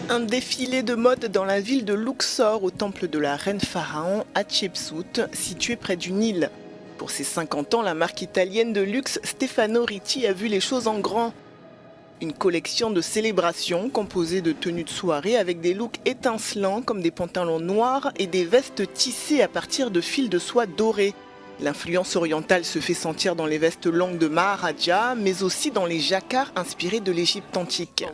Un défilé de mode dans la ville de Luxor, au temple de la reine pharaon Hatshepsut, situé près du Nil. Pour ses 50 ans, la marque italienne de luxe Stefano Ricci a vu les choses en grand. Une collection de célébrations composée de tenues de soirée avec des looks étincelants comme des pantalons noirs et des vestes tissées à partir de fils de soie dorés. L'influence orientale se fait sentir dans les vestes longues de Maharaja, mais aussi dans les jacquards inspirés de l'Égypte antique.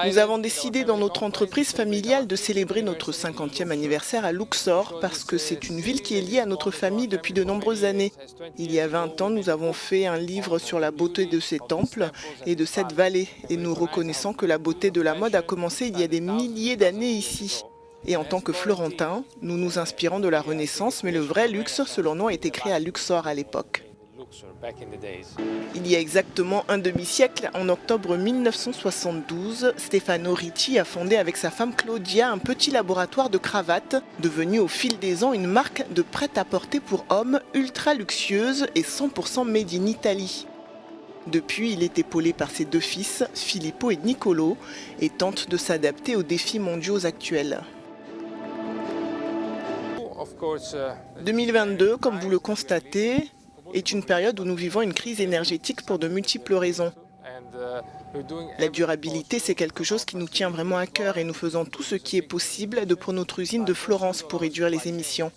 Nous avons décidé dans notre entreprise familiale de célébrer notre 50e anniversaire à Luxor parce que c'est une ville qui est liée à notre famille depuis de nombreuses années. Il y a 20 ans, nous avons fait un livre sur la beauté de ces temples et de cette vallée et nous reconnaissons que la beauté de la mode a commencé il y a des milliers d'années ici. Et en tant que Florentins, nous nous inspirons de la Renaissance, mais le vrai luxe, selon nous, a été créé à Luxor à l'époque. Il y a exactement un demi-siècle, en octobre 1972, Stefano Ricci a fondé avec sa femme Claudia un petit laboratoire de cravates, devenu au fil des ans une marque de prêt-à-porter pour hommes ultra luxueuse et 100% made in Italy. Depuis, il est épaulé par ses deux fils, Filippo et Niccolò, et tente de s'adapter aux défis mondiaux actuels. 2022, comme vous le constatez, est une période où nous vivons une crise énergétique pour de multiples raisons. La durabilité, c'est quelque chose qui nous tient vraiment à cœur et nous faisons tout ce qui est possible pour notre usine de Florence pour réduire les émissions,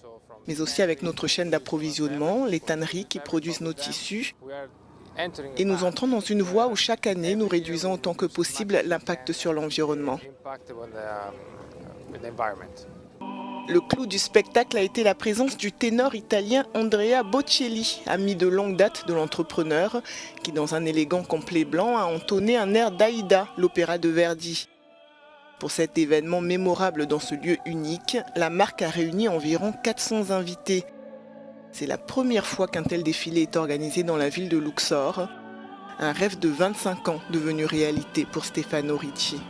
mais aussi avec notre chaîne d'approvisionnement, les tanneries qui produisent nos tissus. Et nous entrons dans une voie où chaque année, nous réduisons autant que possible l'impact sur l'environnement. Le clou du spectacle a été la présence du ténor italien Andrea Bocelli, ami de longue date de l'entrepreneur, qui dans un élégant complet blanc a entonné un air d'Aïda, l'opéra de Verdi. Pour cet événement mémorable dans ce lieu unique, la marque a réuni environ 400 invités. C'est la première fois qu'un tel défilé est organisé dans la ville de Luxor. Un rêve de 25 ans devenu réalité pour Stefano Ricci.